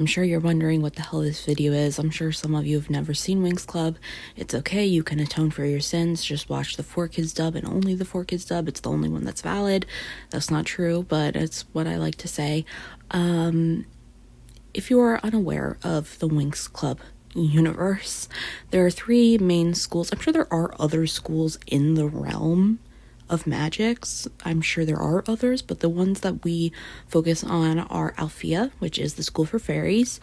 I'm sure you're wondering what the hell this video is. I'm sure some of you have never seen Winx Club. It's okay, you can atone for your sins. Just watch the 4Kids dub and only the 4Kids dub. It's the only one that's valid. That's not true, but it's what I like to say. If you are unaware of the Winx Club universe, there are 3 main schools. I'm sure there are other schools in the realm of magics. I'm sure there are others, but the ones that we focus on are Althea, which is the school for fairies,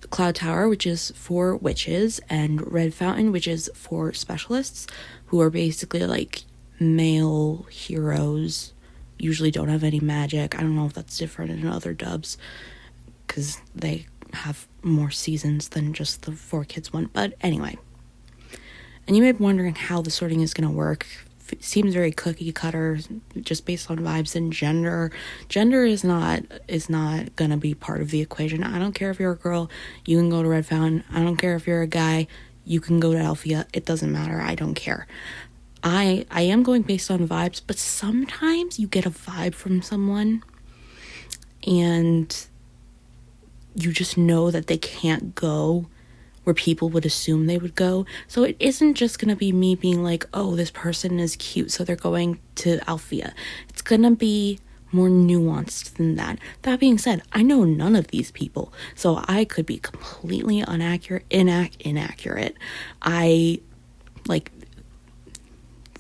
Cloud Tower, which is for witches, and Red Fountain, which is for specialists, who are basically like male heroes, usually don't have any magic. I don't know if that's different in other dubs, because they have more seasons than just the 4Kids one. But anyway, and you may be wondering how the sorting is going to work. It seems very cookie cutter, just based on vibes and gender. Gender is not going to be part of the equation. I don't care if you're a girl, you can go to Red Fountain. I don't care if you're a guy, you can go to Althea. It doesn't matter. I don't care. I am going based on vibes, but sometimes you get a vibe from someone and you just know that they can't go where people would assume they would go. So it isn't just going to be me being like, oh, this person is cute, so they're going to Althea. It's going to be more nuanced than that. That being said, I know none of these people, so I could be completely inaccurate.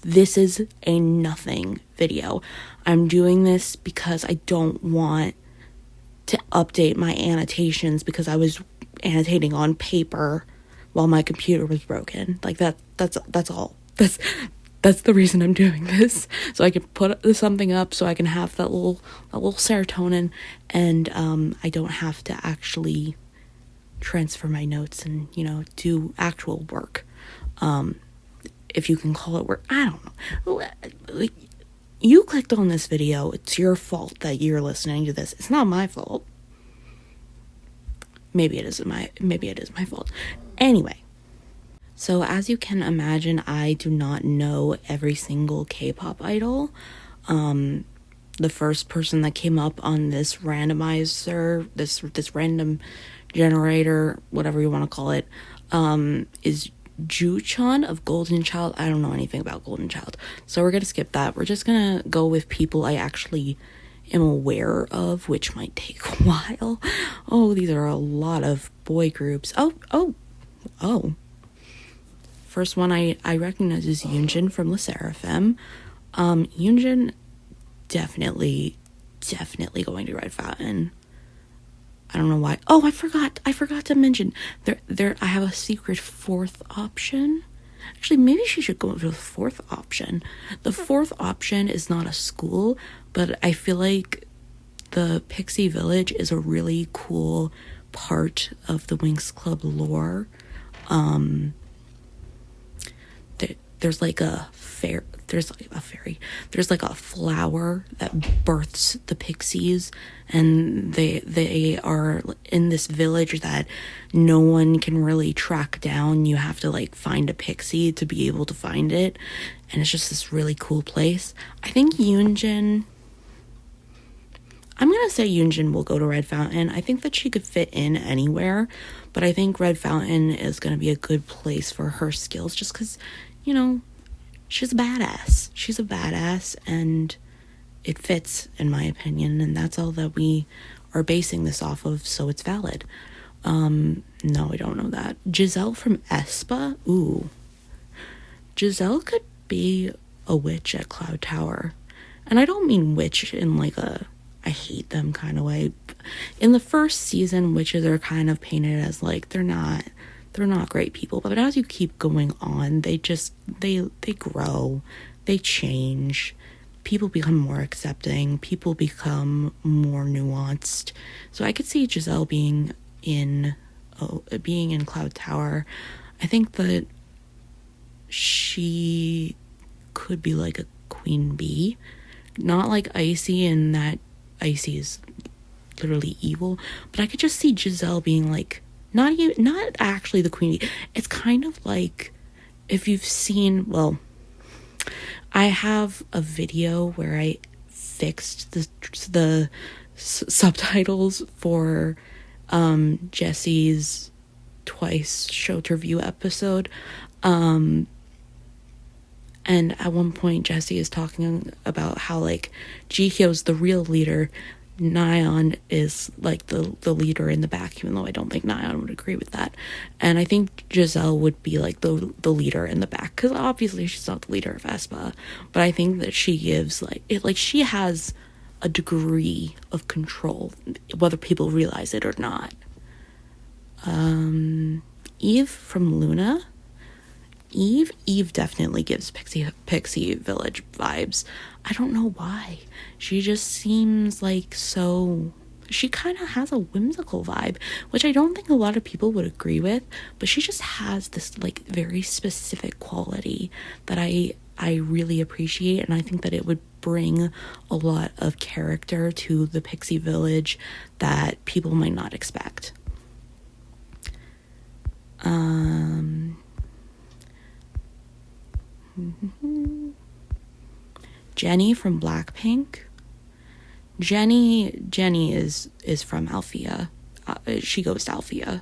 This is a nothing video. I'm doing this because I don't want to update my annotations because I was annotating on paper while my computer was broken. Like that's all. That's the reason I'm doing this. So I can put something up so I can have that little serotonin, and I don't have to actually transfer my notes and, do actual work. If you can call it work. I don't know. Like, you clicked on this video. It's your fault that you're listening to this. It's not my fault. Maybe it is my fault. Anyway, so as you can imagine, I do not know every single K-pop idol. The first person that came up on this randomizer, this random generator, whatever you want to call it, is Ju-chan of Golden Child. I don't know anything about Golden Child, so we're gonna skip that. We're just gonna go with people I actually am aware of, which might take a while. Oh, these are a lot of boy groups. Oh. First one I recognize is Yoonjin from LE SSERAFIM. Yoonjin definitely going to Red Fountain. I don't know why. Oh, I forgot to mention there I have a secret 4th option. Actually, maybe she should go to the 4th option. The 4th option is not a school, but I feel like the Pixie Village is a really cool part of the Winx Club lore. There's like a fairy. There's like a flower that births the pixies, and they are in this village that no one can really track down. You have to like find a pixie to be able to find it, and it's just this really cool place. I think Yoonjin, I'm gonna say Yoonjin will go to Red Fountain. I think that she could fit in anywhere, but I think Red Fountain is gonna be a good place for her skills, just because, she's a badass. She's a badass, and it fits, in my opinion, and that's all that we are basing this off of, so it's valid. No, I don't know that. Giselle from aespa? Ooh. Giselle could be a witch at Cloud Tower. And I don't mean witch in like a I hate them kind of way. In the first season, witches are kind of painted as like they're not great people, but as you keep going on, they grow, they change, people become more accepting, people become more nuanced. So I could see Giselle being in Cloud Tower. I think that she could be like a queen bee, not like Icy in that Icy is literally evil, but I could just see Giselle being like not actually the queen bee. It's kind of like, if you've seen, well, I have a video where I fixed the subtitles for Jessie's twice Show Review episode. And at one point, Jessie is talking about how, like, Jihyo's the real leader. Nayeon is, like, the leader in the back, even though I don't think Nayeon would agree with that. And I think Giselle would be, like, the leader in the back, because obviously she's not the leader of aespa. But I think that she gives, she has a degree of control, whether people realize it or not. Eve from Luna. Eve definitely gives Pixie Village vibes. I don't know why. She just seems like she kind of has a whimsical vibe, which I don't think a lot of people would agree with, but she just has this, like, very specific quality that I really appreciate, and I think that it would bring a lot of character to the Pixie Village that people might not expect. Jennie from Blackpink. Jennie is from Althea. She goes to Althea.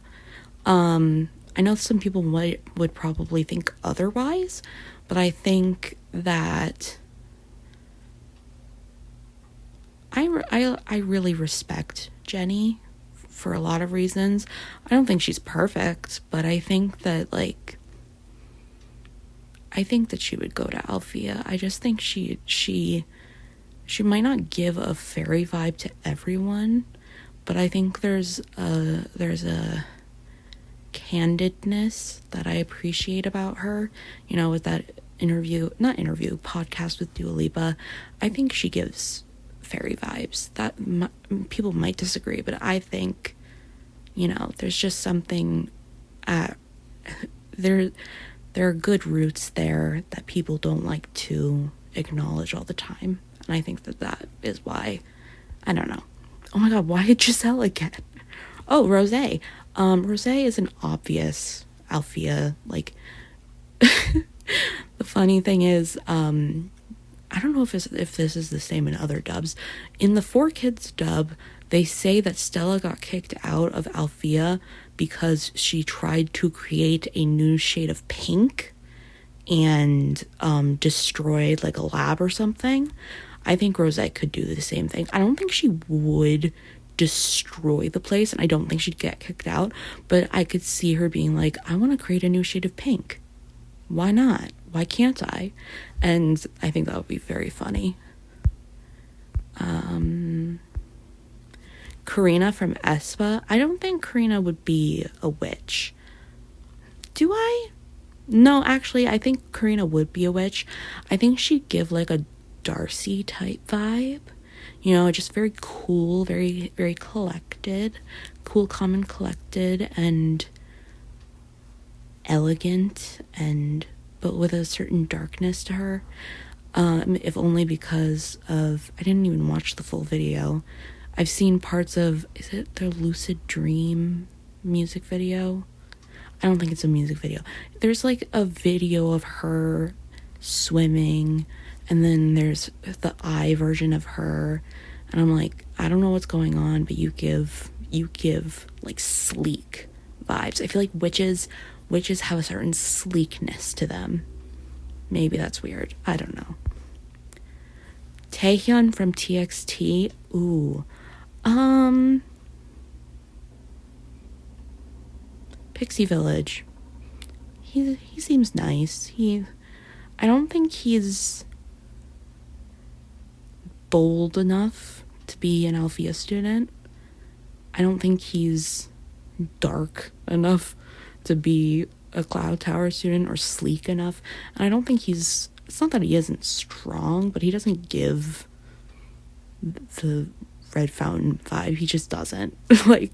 I know some people would probably think otherwise, but I think that I really respect Jennie for a lot of reasons. I don't think she's perfect, but I think that, like, she would go to Althea. I just think she might not give a fairy vibe to everyone, but I think there's a candidness that I appreciate about her. You know, with that podcast with Dua Lipa, I think she gives fairy vibes. That people might disagree, but I think, you know, there's just something there are good roots there that people don't like to acknowledge all the time. And I think that is why, I don't know. Oh my god, why Giselle again? Oh, Rosé. Rosé is an obvious Althea. Like, the funny thing is, I don't know if this is the same in other dubs. In the 4Kids dub, they say that Stella got kicked out of Althea because she tried to create a new shade of pink and destroyed, like, a lab or something. I think Rosé could do the same thing. I don't think she would destroy the place, and I don't think she'd get kicked out, but I could see her being like, I want to create a new shade of pink. Why not? Why can't I? And I think that would be very funny. Karina from aespa. I don't think Karina would be a witch. Do I? No, actually, I think Karina would be a witch. I think she'd give, like, a Darcy type vibe. You know, just very cool, very, very collected. Cool, calm, and collected, and elegant, but with a certain darkness to her. If only because of, I didn't even watch the full video. I've seen parts of, is it their Lucid Dream music video? I don't think it's a music video. There's, like, a video of her swimming, and then there's the eye version of her, and I'm like, I don't know what's going on, but you give like, sleek vibes. I feel like witches have a certain sleekness to them. Maybe that's weird. I don't know. Taehyun from TXT. Ooh. Pixie Village. He seems nice. I don't think he's bold enough to be an Althea student. I don't think he's dark enough to be a Cloud Tower student, or sleek enough. And I don't think it's not that he isn't strong, but he doesn't give the Red Fountain vibe. He just doesn't. Like,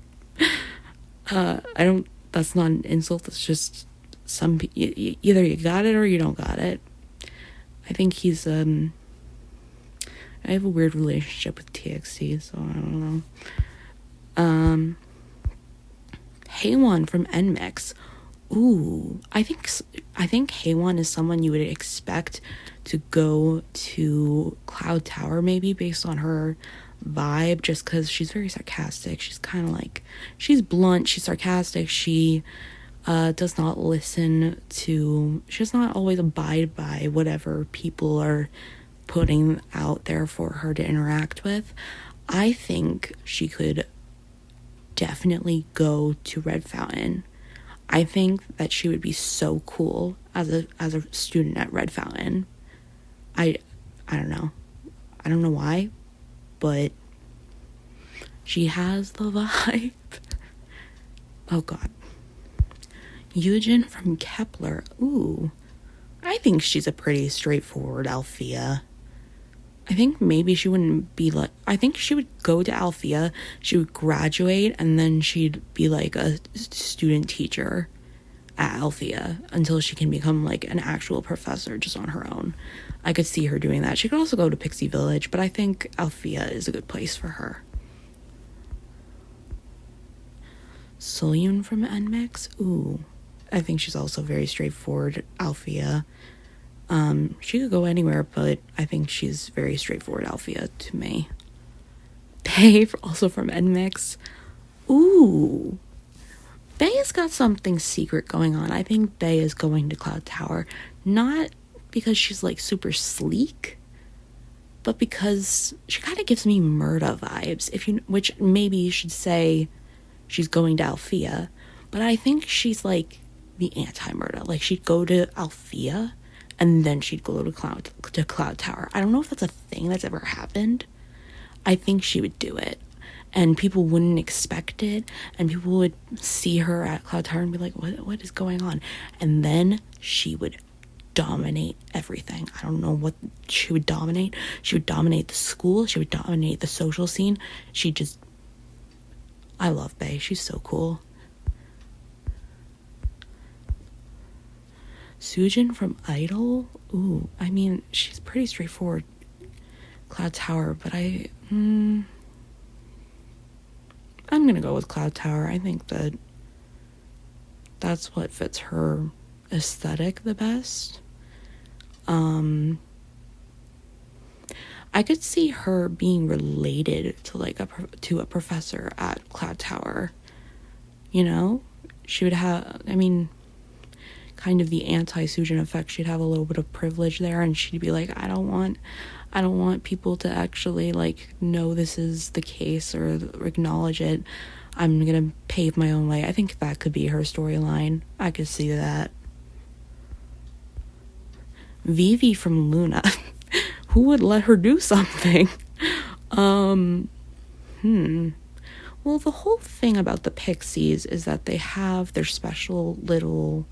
that's not an insult. It's just either you got it or you don't got it. I think he's, I have a weird relationship with TXT, so I don't know. Haewon from NMIXX. Ooh, I think Haewon is someone you would expect to go to Cloud Tower, maybe, based on her vibe just because she's very sarcastic. She's kind of like, she's blunt, she's sarcastic, she does not she does not always abide by whatever people are putting out there for her to interact with. I think she could definitely go to Red Fountain. I think that she would be so cool as a student at Red Fountain. I don't know. I don't know why, but she has the vibe. Oh god. Yujin from Kepler. Ooh. I think she's a pretty straightforward Althea. I think maybe she wouldn't be like... I think she would go to Althea, she would graduate, and then she'd be like a student teacher at Althea until she can become like an actual professor just on her own. I could see her doing that. She could also go to Pixie Village, but I think Althea is a good place for her. Soyun from NMIX. Ooh. I think she's also very straightforward Althea. She could go anywhere, but I think she's very straightforward Althea to me. Bae, also from NMIX. Ooh. Bae has got something secret going on. I think Bae is going to Cloud Tower. Not because she's like super sleek, but because she kind of gives me Murda vibes. Which maybe you should say she's going to Althea, but I think she's like the anti-Murda. Like she'd go to Althea and then she'd go to Cloud Tower. I don't know if that's a thing that's ever happened. I think she would do it. And people wouldn't expect it. And people would see her at Cloud Tower and be like, what is going on? And then she would dominate everything. I don't know what she would dominate. She would dominate the school. She would dominate the social scene. I love Bae. She's so cool. Sujin from Idol? Ooh, I mean, she's pretty straightforward Cloud Tower, but I'm gonna go with Cloud Tower. I think that's what fits her aesthetic the best. I could see her being related to like to a professor at Cloud Tower. You know? She would have, I mean, kind of the anti-Sujin effect. She'd have a little bit of privilege there, and she'd be like, I don't want people to actually like know this is the case or acknowledge it. I'm gonna pave my own way. I think that could be her storyline. I could see that. Vivi from Luna. Who would let her do something? Well, the whole thing about the Pixies is that they have their special little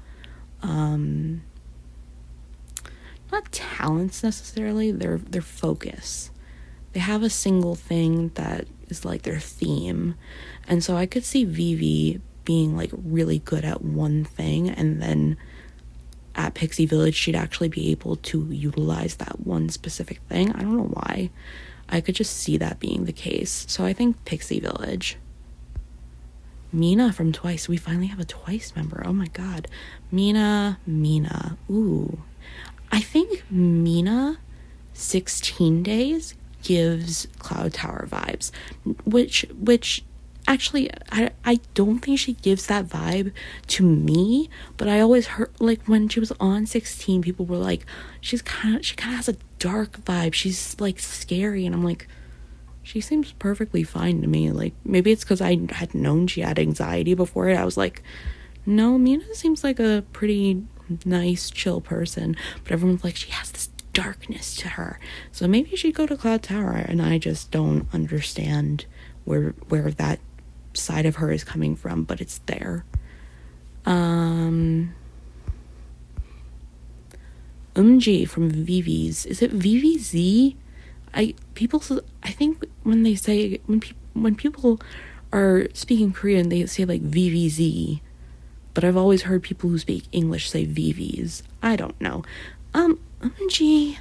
not talents necessarily, their focus. They have a single thing that is like their theme. And so I could see Vivi being like really good at one thing, and then at Pixie Village she'd actually be able to utilize that one specific thing. I don't know why. I could just see that being the case. So I think Pixie Village. Mina from Twice. We finally have a Twice member. Oh my god. Mina. Ooh. I think Mina 16 Days gives Cloud Tower vibes. Which actually, I don't think she gives that vibe to me, but I always heard, like, when she was on 16, people were like, she kind of has a dark vibe. She's, like, scary, and I'm like, she seems perfectly fine to me. Like, maybe it's because I had known she had anxiety before it. I was like, no, Mina seems like a pretty nice, chill person. But everyone's like, she has this darkness to her. So maybe she'd go to Cloud Tower, and I just don't understand where that side of her is coming from, but it's there. Umji from Vivi's. Is it VVZ? I think when people are speaking Korean, they say like VVZ, but I've always heard people who speak English say VVs. I don't know. Umji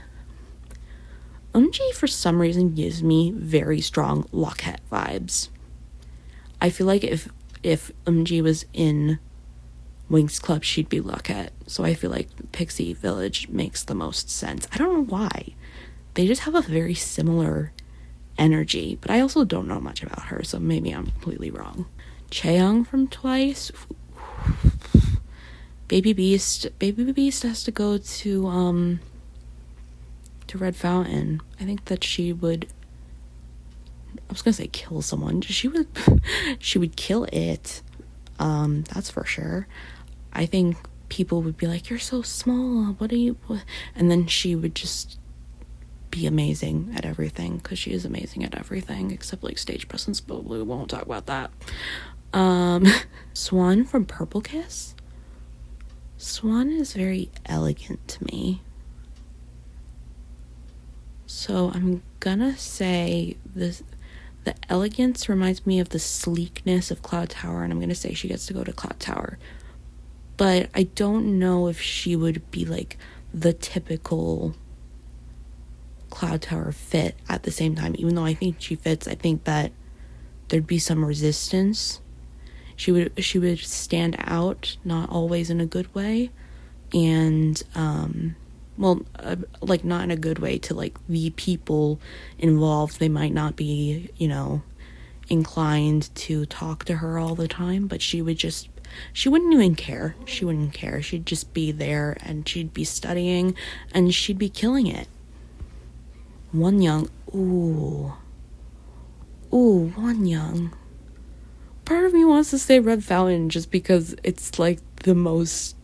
for some reason gives me very strong Lockette vibes. I feel like if Umji was in Winx Club, she'd be Lockette. So I feel like Pixie Village makes the most sense. I don't know why. They just have a very similar energy, but I also don't know much about her, so maybe I'm completely wrong. Chaeyoung from Twice. Baby Beast has to go to Red Fountain. I think that she would, I was gonna say kill someone. She would kill it. That's for sure. I think people would be like, "You're so small. What?" And then she would just be amazing at everything, because she is amazing at everything except like stage presence, but we won't talk about that. Swan from Purple Kiss. Swan is very elegant to me, so I'm gonna say this. The elegance reminds me of the sleekness of Cloud Tower, and I'm gonna say she gets to go to Cloud Tower. But I don't know if she would be like the typical Cloud Tower fit at the same time. Even though I think she fits, I think that there'd be some resistance. She would stand out, not always in a good way, and like not in a good way to like the people involved. They might not be, inclined to talk to her all the time, but she wouldn't even care. She wouldn't care. She'd just be there, and she'd be studying, and she'd be killing it. Wonyoung. Ooh, Wonyoung. Part of me wants to say Red Fountain just because it's like the most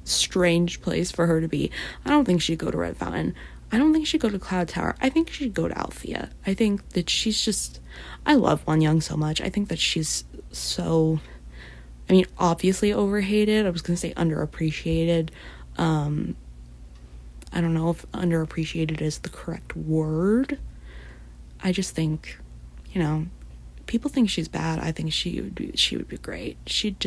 strange place for her to be. I don't think she'd go to Red Fountain. I don't think she'd go to Cloud Tower. I think she'd go to Althea. I think that she's just, I love Wonyoung so much. I think that she's so, obviously overhated. I was gonna say underappreciated. I don't know if underappreciated is the correct word. I just think, people think she's bad. I think she would be great. She'd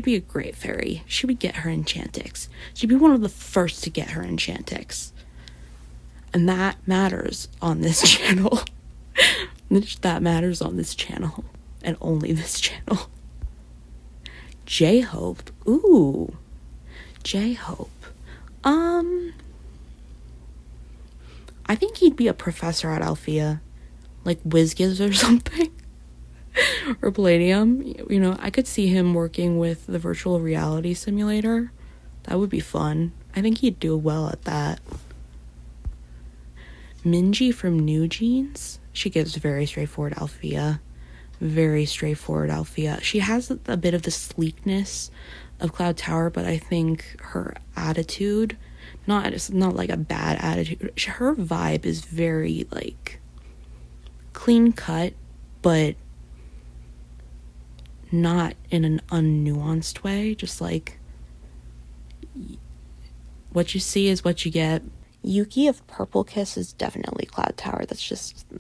be a great fairy. She would get her Enchantix. She'd be one of the first to get her Enchantix. And that matters on this channel. That matters on this channel. And only this channel. J-Hope. Ooh. J-Hope. I think he'd be a professor at Althea. Like WizKids or something. Or Palladium. I could see him working with the virtual reality simulator. That would be fun. I think he'd do well at that. Minji from New Jeans. She gives very straightforward Althea. Very straightforward Althea. She has a bit of the sleekness of Cloud Tower, but I think her attitude, not like a bad attitude. Her vibe is very like clean cut, but not in an unnuanced way. Just like what you see is what you get. Yuki of Purple Kiss is definitely Cloud Tower.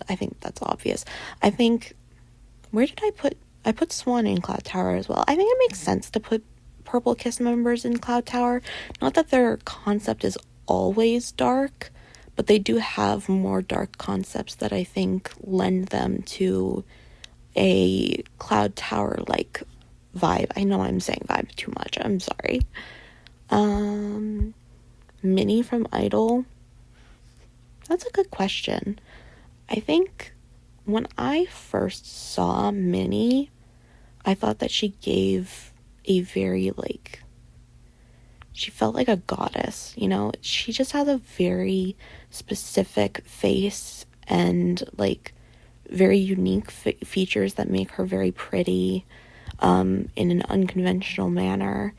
I think that's obvious. I think, where did I put Swan in Cloud Tower as well. I think it makes sense to put Purple Kiss members in Cloud Tower. Not that their concept is always dark, but they do have more dark concepts that I think lend them to a Cloud Tower like vibe. I know I'm saying vibe too much. I'm sorry. Minnie from Idol. That's a good question. I think when I first saw Minnie, I thought that she gave a very she felt like a goddess, She just has a very specific face and very unique features that make her very pretty in an unconventional manner.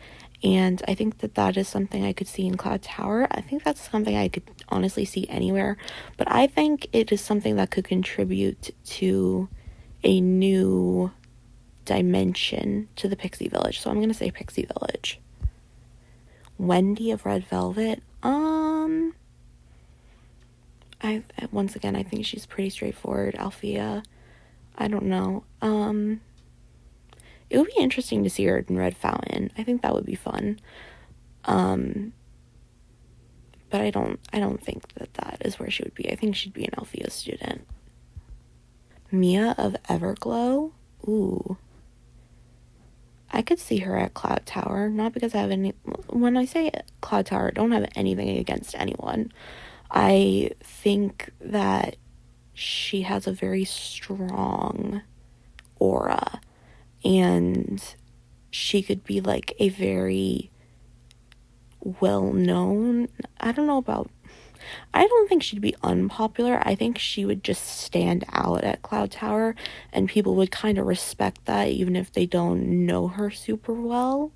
And I think that is something I could see in Cloud Tower. I think that's something I could honestly see anywhere. But I think it is something that could contribute to a new dimension to the Pixie Village. So I'm going to say Pixie Village. Wendy of Red Velvet. Once again, I think she's pretty straightforward. Althea. I don't know. It would be interesting to see her in Red Fountain. I think that would be fun. But I don't think that is where she would be. I think she'd be an Althea student. Mia of Everglow. Ooh. I could see her at Cloud Tower. Not because I have any... When I say Cloud Tower, I don't have anything against anyone. I think that she has a very strong aura, and she could be like a very well-known, I don't think she'd be unpopular. I think she would just stand out at Cloud Tower, and people would kind of respect that even if they don't know her super well.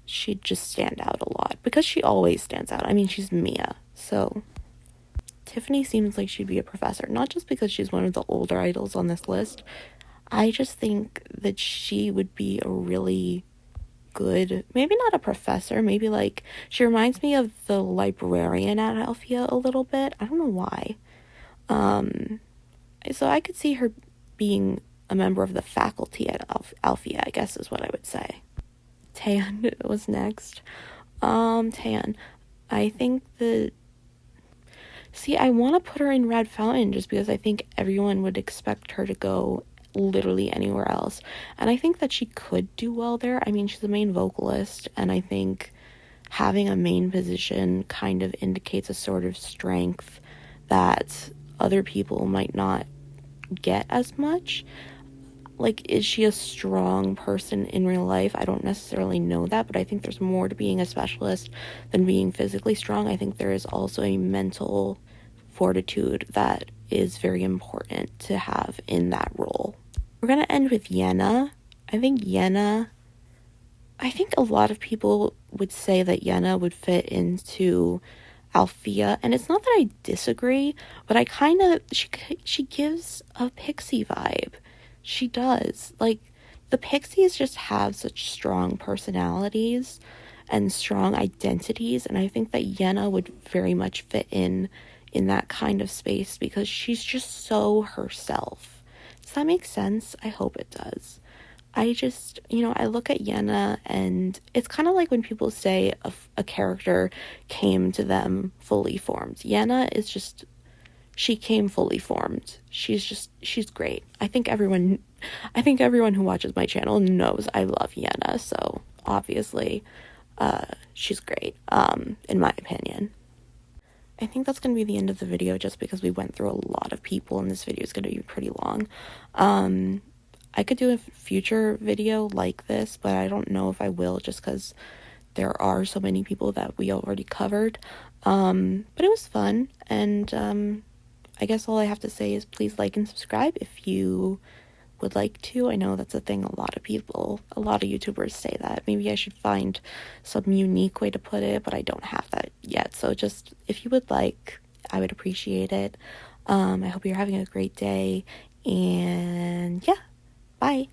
She'd just stand out a lot because she always stands out. I mean, she's Mia, so Tiffany seems like she'd be a professor, not just because she's one of the older idols on this list. I just think that she would be a really good, maybe not a professor, maybe like, she reminds me of the librarian at Althea a little bit. I don't know why. So I could see her being a member of the faculty at Althea, I guess is what I would say. Tan was next. Tan. I think that... See, I want to put her in Red Fountain just because I think everyone would expect her to go literally anywhere else. And I think that she could do well there. I mean, she's the main vocalist, and I think having a main position kind of indicates a sort of strength that other people might not get as much. Like, is she a strong person in real life? I don't necessarily know that, but I think there's more to being a specialist than being physically strong. I think there is also a mental fortitude that is very important to have in that role. We're going to end with Yenna. I think a lot of people would say that Yenna would fit into Althea, and it's not that I disagree, but I kind of, she gives a Pixie vibe. She does. Like, the Pixies just have such strong personalities and strong identities, and I think that Yenna would very much fit in that kind of space because she's just so herself. Does that make sense? I hope it does. I just, I look at Yenna, and it's kind of like when people say a character came to them fully formed. Yenna is just, she came fully formed. She's great. I think everyone who watches my channel knows I love Yenna, so obviously, she's great, in my opinion. I think that's going to be the end of the video just because we went through a lot of people and this video is going to be pretty long. I could do a future video like this, but I don't know if I will just because there are so many people that we already covered. But it was fun, and I guess all I have to say is please like and subscribe if you would like to. I know that's a thing a lot of YouTubers say that. Maybe I should find some unique way to put it, but I don't have that yet. So just, if you would like, I would appreciate it. I hope you're having a great day, and yeah, bye.